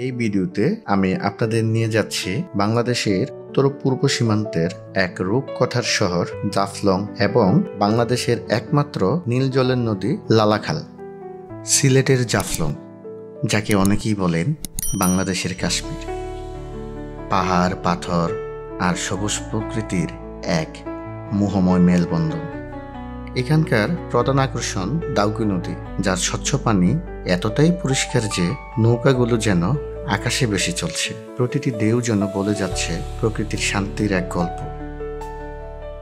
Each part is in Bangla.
এই ভিডিওতে আমি আপনাদের নিয়ে যাচ্ছি বাংলাদেশের উত্তর পূর্ব সীমান্তের এক রূপকথার শহর জাফলং এবং বাংলাদেশের একমাত্র নীল জলের নদী লালাখাল। সিলেটের জাফলং, যাকে অনেকেই বলেন বাংলাদেশের কাশ্মীর। পাহাড়, পাথর আর সবুজ প্রকৃতির এক মোহময় মেলবন্ধন। এখানকার প্রধান আকর্ষণ দাউকি নদী, যার স্বচ্ছ পানি এতটাই পরিষ্কার যে নৌকাগুলো যেন আকাশে ভেসে চলছে। প্রতিটি ঢেউ যেন বলে যাচ্ছে প্রকৃতির শান্তির এক গল্প।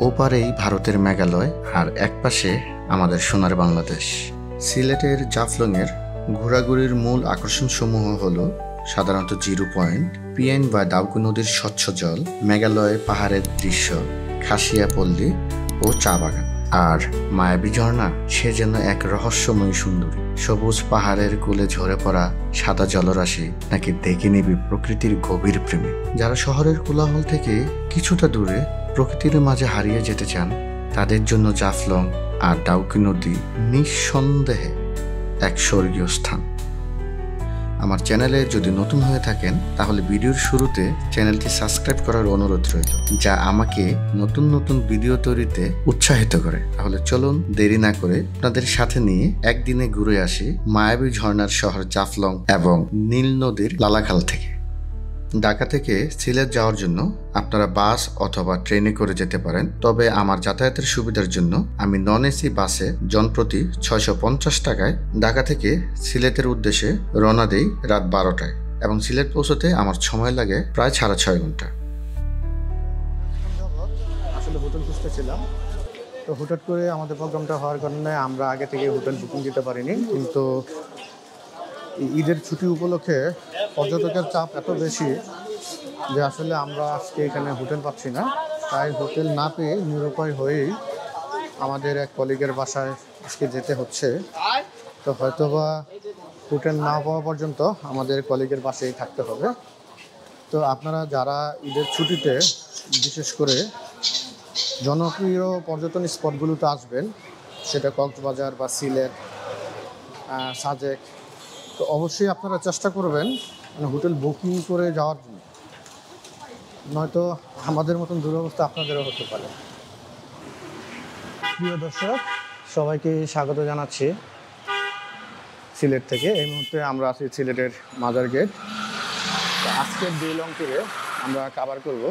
ওপারেই ভারতের মেঘালয় আর একপাশে আমাদের সোনার বাংলাদেশ। সিলেটের জাফলংয়ের ঘোরাঘুরির মূল আকর্ষণসমূহ হলো সাধারণত জিরো পয়েন্ট, পিএন বা দাউকি নদীর স্বচ্ছ জল, মেঘালয় পাহাড়ের দৃশ্য, খাসিয়া পল্লী ও চা বাগান। আর মায়াবী ঝর্ণা, সে যেন এক রহস্যময় সুন্দরী। সবুজ পাহাড়ের কোলে ঝরে পড়া সাদা জলরাশি নাকি দেখে নিবি প্রকৃতির গভীর প্রেমে। যারা শহরের কোলাহল থেকে কিছুটা দূরে প্রকৃতির মাঝে হারিয়ে যেতে চান, তাদের জন্য জাফলং আর দাউকি নদী নিঃসন্দেহে এক স্বর্গীয় স্থান। আমার চ্যানেলে যদি নতুন হয়ে থাকেন তাহলে ভিডিওর শুরুতে চ্যানেলটি সাবস্ক্রাইব করার অনুরোধ রইল, যা আমাকে নতুন নতুন ভিডিও তৈরিতে উৎসাহিত করে। তাহলে চলুন দেরি না করে আপনাদের সাথে নিয়ে একদিনে ঘুরে আসি মায়াবী ঝর্ণার শহর জাফলং এবং নীল নদীর লালাখাল থেকে। ঢাকা থেকে সিলেট যাওয়ার জন্য আপনারা বাস অথবা ট্রেনে করে যেতে পারেন, তবে আমার যাতায়াতের সুবিধার জন্য আমি নন এসি বাসে জনপ্রতি 650 টাকায় ঢাকা থেকে সিলেটের উদ্দেশ্যে রওনা দেই রাত 12টায় এবং সিলেট পৌঁছতে আমার সময় লাগে প্রায় 6.5 ঘন্টা। আসলে হোটেল খুঁজতেছিলাম, তো হুটহাট করে আমাদের প্রোগ্রামটা হওয়ার কারণে আমরা আগে থেকে হোটেল বুকিং দিতে পারিনি। কিন্তু ঈদের ছুটি উপলক্ষে পর্যটকের চাপ এত বেশি যে আসলে আমরা আজকে এখানে হোটেল পাচ্ছি না। তাই হোটেল না পেয়ে নিরুপায় হয়েই আমাদের এক কলিগের বাসায় আজকে যেতে হচ্ছে। তো হয়তোবা হোটেল না পাওয়া পর্যন্ত আমাদের কলিগের বাসায় থাকতে হবে। তো আপনারা যারা ঈদের ছুটিতে বিশেষ করে জনপ্রিয় পর্যটন স্পটগুলোতে আসবেন, সেটা কক্সবাজার বা সিলেট, সাজেক, তো অবশ্যই আপনারা চেষ্টা করবেন হোটেল বুকিং করে যাওয়ার জন্য, নয়তো আমাদের মতন দুরবস্থা আপনাদেরও হতে পারে। প্রিয় দর্শক, সবাইকে স্বাগত জানাচ্ছি সিলেট থেকে। এই মুহূর্তে আমরা আছি সিলেটের মাজার গেট। তো আজকের ডে লং ট্যুরে আমরা কভার করব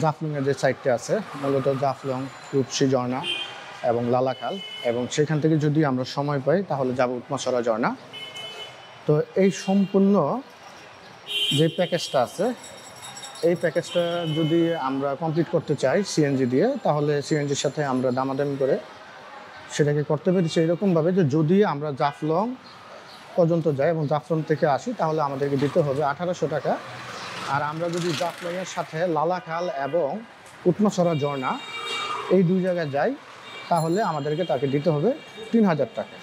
জাফলংয়ের যে সাইডটা আছে, মূলত জাফলং, রূপসী ঝর্ণা এবং লালাখাল, এবং সেখান থেকে যদি আমরা সময় পাই তাহলে যাব উৎমাছড়া ঝর্ণা। তো এই সম্পূর্ণ যে প্যাকেজটা আছে, এই প্যাকেজটা যদি আমরা কমপ্লিট করতে চাই সিএনজি দিয়ে, তাহলে সিএনজির সাথে আমরা দামাদামি করে সেটাকে করতে পেরেছি এইরকমভাবে যে যদি আমরা জাফলং পর্যন্ত যাই এবং জাফলং থেকে আসি তাহলে আমাদেরকে দিতে হবে 1800 টাকা। আর আমরা যদি জাফলংয়ের সাথে লালাখাল এবং উৎমাছড়া ঝর্ণা এই দুই জায়গায় যাই তাহলে আমাদেরকে তাকে দিতে হবে 3000 টাকা।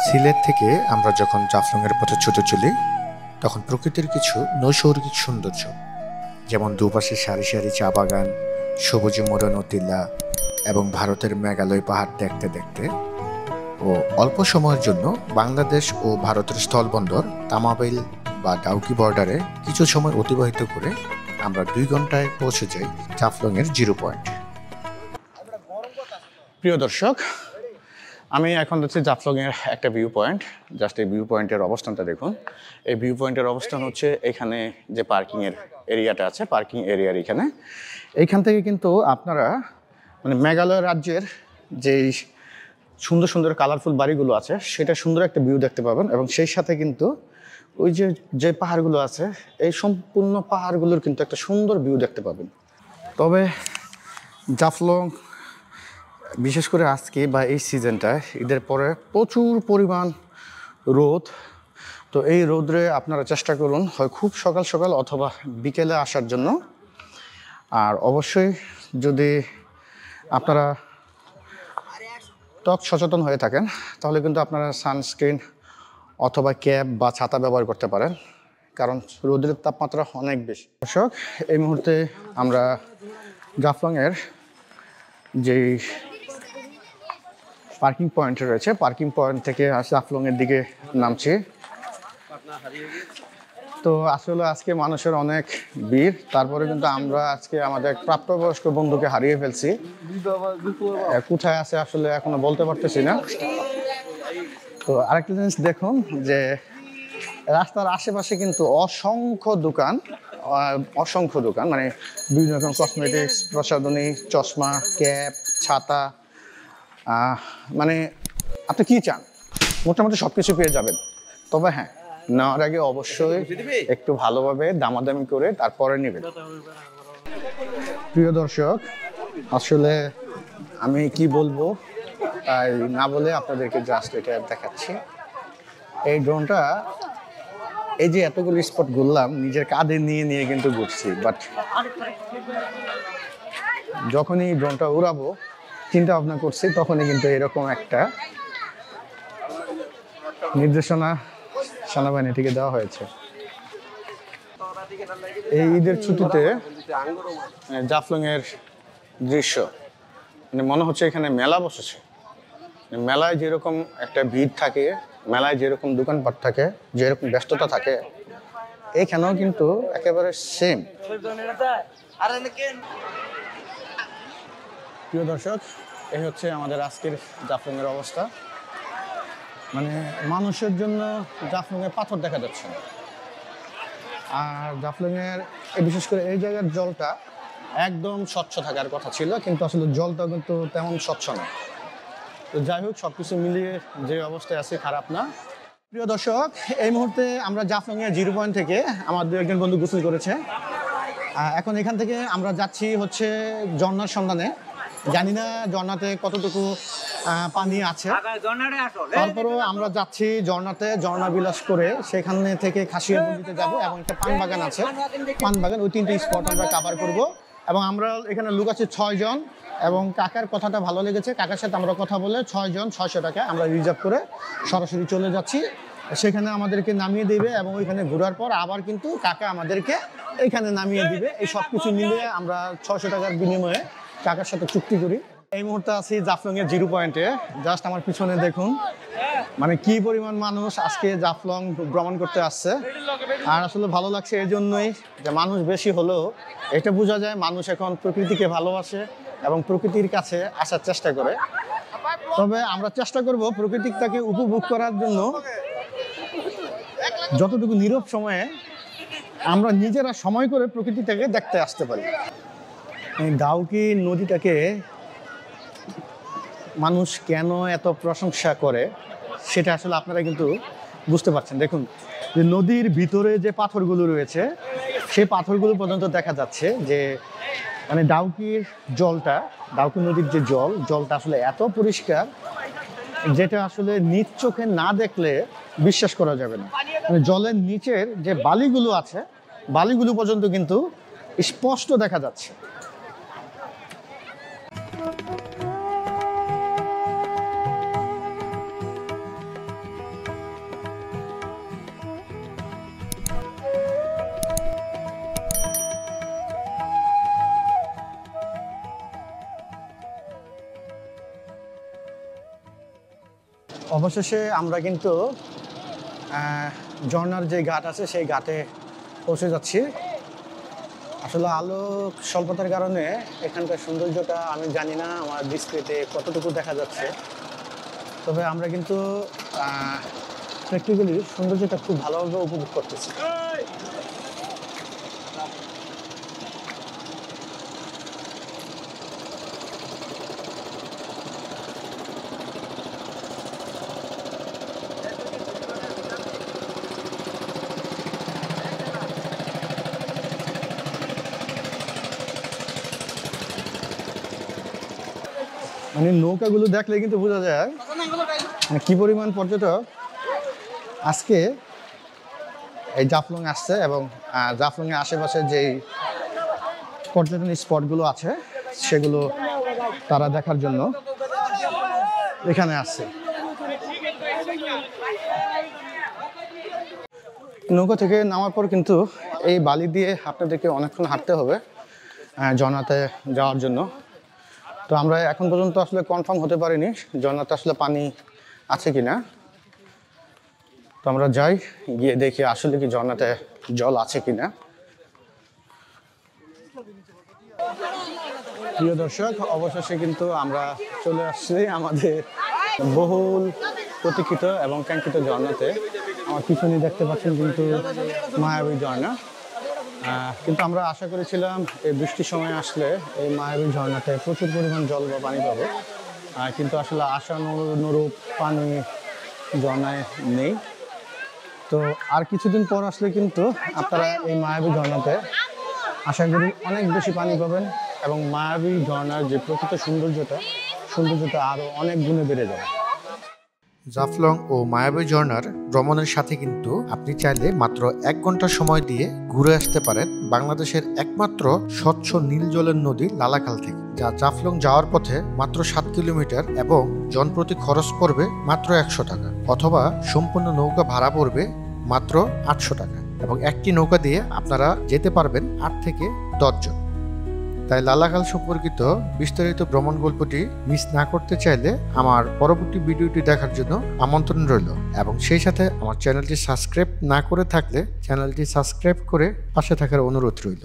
সিলেট থেকে আমরা যখন জাফলংয়ের পথে ছুটে চলি, তখন প্রকৃতির কিছু নৈসর্গিক সৌন্দর্য, যেমন দুপাশে সারি সারি চা বাগান, সবুজে মোড়ানো টিলা এবং ভারতের মেঘালয় পাহাড় দেখতে দেখতে ও অল্প সময়ের জন্য বাংলাদেশ ও ভারতের স্থলবন্দর তামাবিল বা ডাউকি বর্ডারে কিছু সময় অতিবাহিত করে আমরা 2 ঘন্টায় পৌঁছে যাই জাফলংয়ের জিরো পয়েন্ট। প্রিয় দর্শক, আমি এখন হচ্ছে জাফলংয়ের একটা ভিউ পয়েন্ট। জাস্ট এই ভিউ পয়েন্টের অবস্থানটা দেখুন। এই ভিউ পয়েন্টের অবস্থান হচ্ছে এখানে যে পার্কিংয়ের এরিয়াটা আছে, পার্কিং এরিয়ার এইখান থেকে কিন্তু আপনারা মানে মেঘালয় রাজ্যের যেই সুন্দর সুন্দর কালারফুল বাড়িগুলো আছে সেটা সুন্দর একটা ভিউ দেখতে পাবেন, এবং সেই সাথে কিন্তু ওই যে পাহাড়গুলো আছে, এই সম্পূর্ণ পাহাড়গুলোর কিন্তু একটা সুন্দর ভিউ দেখতে পাবেন। তবে জাফলং বিশেষ করে আজকে বা এই সিজনটায় ঈদের পরে প্রচুর পরিমাণ রোদ। তো এই রোদরে আপনারা চেষ্টা করুন হয় খুব সকাল সকাল অথবা বিকেলে আসার জন্য। আর অবশ্যই যদি আপনারা ত্বক সচেতন হয়ে থাকেন তাহলে কিন্তু আপনারা সানস্ক্রিন অথবা ক্যাপ বা ছাতা ব্যবহার করতে পারেন, কারণ রোদের তাপমাত্রা অনেক বেশি। দর্শক, এই মুহূর্তে আমরা জাফলংয়ের যেই পার্কিং পয়েন্ট রয়েছে, পার্কিং পয়েন্ট থেকে জাফলংয়ের দিকে নামছি। তো আসলে আজকে মানুষের অনেক ভিড়, তারপরে কিন্তু আমরা আজকে আমাদের প্রাপ্তবয়স্ক বন্ধুকে হারিয়ে ফেলছি। কোথায় আছে আসলে এখনো বলতে পারতেছি না। তো আরেকটা জিনিস দেখুন যে রাস্তার আশেপাশে কিন্তু অসংখ্য দোকান, মানে বিভিন্ন রকম কসমেটিক্স, প্রসাধনী, চশমা, ক্যাপ, ছাতা, মানে আপনি কি চান মোটামুটি সবকিছু পেয়ে যাবেন। তবে হ্যাঁ, নেওয়ার আগে অবশ্যই একটু ভালোভাবে দামাদামি করে তারপরে নেবেন। প্রিয় দর্শক, আসলে আমি কি বলবো তাই না বলে আপনাদেরকে জাস্ট এটা দেখাচ্ছি। এই ড্রোনটা, এই যে এতগুলো স্পট ঘুরলাম নিজের কাঁধে নিয়ে নিয়ে কিন্তু ঘুরছি, বাট যখনই ড্রোনটা উড়াবো চিন্তা ভাবনা করছি তখনই কিন্তু এরকম একটা নির্দেশনা সেনাবাহিনী থেকে দেওয়া হয়েছে। এই ঈদের ছুটিতে জাফলং এর দৃশ্য, মানে মনে হচ্ছে এখানে মেলা বসেছে। মেলায় যেরকম একটা ভিড় থাকে, মেলায় যেরকম দোকানপাট থাকে, যেরকম ব্যস্ততা থাকে, এখানেও কিন্তু একেবারে সেম। প্রিয় দর্শক, এই হচ্ছে আমাদের আজকের জাফলং এর অবস্থা। মানে মানুষের জন্য জাফলং এ পাথর দেখা যাচ্ছে না। আর জাফলং এর বিশেষ করে এই জায়গার জলটা একদম স্বচ্ছ থাকার কথা ছিল, কিন্তু আসলে জলটা কিন্তু তেমন স্বচ্ছ না। তো যাই হোক, সবকিছু মিলিয়ে যে অবস্থায় আছে খারাপ না। প্রিয় দর্শক, এই মুহূর্তে আমরা জাফলং এর 0 পয়েন্ট থেকে আমার 2-1 বন্ধু গোসল করেছে। এখন এখান থেকে আমরা যাচ্ছি হচ্ছে ঝর্ণার সন্ধানে। জানি না ঝর্ণাতে কতটুকু পানি আছে, তারপরেও আমরা যাচ্ছি ঝর্ণাতে, ঝর্ণা বিলাস করে সেখানে থেকে খাসিয়াবন্দিতে যাব এবং একটা পান বাগান আছে, পান বাগান, ওই 3টে স্পট আমরা কভার করব। এবং আমরা এখানে লোক আছে 6 জন, এবং কাকার কথাটা ভালো লেগেছে, কাকার সাথে আমরা কথা বলে 6 জন 600 টাকা আমরা রিজার্ভ করে সরাসরি চলে যাচ্ছি। সেখানে আমাদেরকে নামিয়ে দেবে এবং ওইখানে ঘোরার পর আবার কিন্তু কাকা আমাদেরকে এইখানে নামিয়ে দিবে। এই সব কিছু মিলিয়ে আমরা 600 টাকার বিনিময়ে কাকার সাথে চুক্তি করি। এই মুহূর্তে আছি জাফলং এর 0 পয়েন্টে। জাস্ট আমার পিছনে দেখুন, মানে কি পরিমাণ মানুষ আজকে জাফলং ভ্রমণ করতে আসছে। আর আসলে ভালো লাগছে এই জন্যই যে মানুষ বেশি হলেও এটা বোঝা যায় মানুষ এখন প্রকৃতিকে ভালোবাসে এবং প্রকৃতির কাছে আসার চেষ্টা করে। তবে আমরা চেষ্টা করব প্রকৃতিটাকে উপভোগ করার জন্য যতটুকু নীরব সময়ে আমরা নিজেরা সময় করে প্রকৃতিটাকে দেখতে আসতে পারি। এই ডাউকি নদীটাকে মানুষ কেন এত প্রশংসা করে সেটা আসলে আপনারা কিন্তু বুঝতে পারছেন। দেখুন যে নদীর ভিতরে যে পাথরগুলো রয়েছে সেই পাথরগুলো পর্যন্ত দেখা যাচ্ছে যে মানে ডাউকির জলটা, ডাউকি নদীর যে জলটা আসলে এত পরিষ্কার যেটা আসলে নিজ চোখে না দেখলে বিশ্বাস করা যাবে না। মানে জলের নিচের যে বালিগুলো আছে, বালিগুলো পর্যন্ত কিন্তু স্পষ্ট দেখা যাচ্ছে। অবশেষে আমরা কিন্তু ঝর্ণার যে ঘাট আছে সেই ঘাটে পৌঁছে যাচ্ছি। আসলে আলো স্বল্পতার কারণে এখানকার সৌন্দর্যটা আমি জানি না আমার দৃষ্টিতে কতটুকু দেখা যাচ্ছে, তবে আমরা কিন্তু প্র্যাকটিক্যালি সৌন্দর্যটা খুব ভালোভাবে উপভোগ করতেছি। মানে নৌকাগুলো দেখলে কিন্তু বোঝা যায় মানে কি পরিমাণ পর্যটক আজকে এই জাফলং আসছে এবং জাফলং এর আশেপাশে যেই পর্যটন স্পটগুলো আছে সেগুলো তারা দেখার জন্য এখানে আসছে। নৌকা থেকে নামার পর কিন্তু এই বালি দিয়ে আপনাদেরকে অনেকক্ষণ হাঁটতে হবে ঝর্ণাতে যাওয়ার জন্য। তো আমরা এখন পর্যন্ত আসলে কনফার্ম হতে পারিনি ঝর্ণাতে আসলে পানি আছে কিনা। তো আমরা যাই, গিয়ে দেখি আসলে কি ঝর্ণাতে জল আছে কিনা। প্রিয় দর্শক, অবশেষে কিন্তু আমরা চলে আসছি আমাদের বহুল প্রতীক্ষিত এবং কাঙ্ক্ষিত ঝর্ণাতে। আমার পিছনে দেখতে পাচ্ছেন কিন্তু মায়াবী ঝর্ণা। কিন্তু আমরা আশা করেছিলাম এই বৃষ্টির সময় আসলে এই মায়াবী ঝর্ণাতে প্রচুর পরিমাণ জল বা পানি পাবো, কিন্তু আসলে আশানুরূপ পানি ঝর্ণায় নেই। তো আর কিছুদিন পর আসলে কিন্তু আপনারা এই মায়াবী ঝর্ণাতে আশা করি অনেক বেশি পানি পাবেন এবং মায়াবী ঝর্ণার যে প্রকৃত সৌন্দর্যতা আরও অনেক গুণে বেড়ে যাবে। জাফলং ও মায়াবী ঝর্ণার ভ্রমণের সাথে কিন্তু আপনি চাইলে মাত্র 1 ঘন্টা সময় দিয়ে ঘুরে আসতে পারেন বাংলাদেশের একমাত্র স্বচ্ছ নীল জলের নদী লালাখাল থেকে, যা জাফলং যাওয়ার পথে মাত্র 7 কিলোমিটার এবং জনপ্রতি খরচ পড়বে মাত্র 100 টাকা, অথবা সম্পূর্ণ নৌকা ভাড়া পড়বে মাত্র 800 টাকা এবং একটি নৌকা দিয়ে আপনারা যেতে পারবেন 8 থেকে 10 জন। তাই লালাখাল সম্পর্কিত বিস্তারিত ভ্রমণ গল্পটি মিস না করতে চাইলে আমার পরবর্তী ভিডিওটি দেখার জন্য আমন্ত্রণ রইল, এবং সেই সাথে আমার চ্যানেলটি সাবস্ক্রাইব না করে থাকলে চ্যানেলটি সাবস্ক্রাইব করে পাশে থাকার অনুরোধ রইল।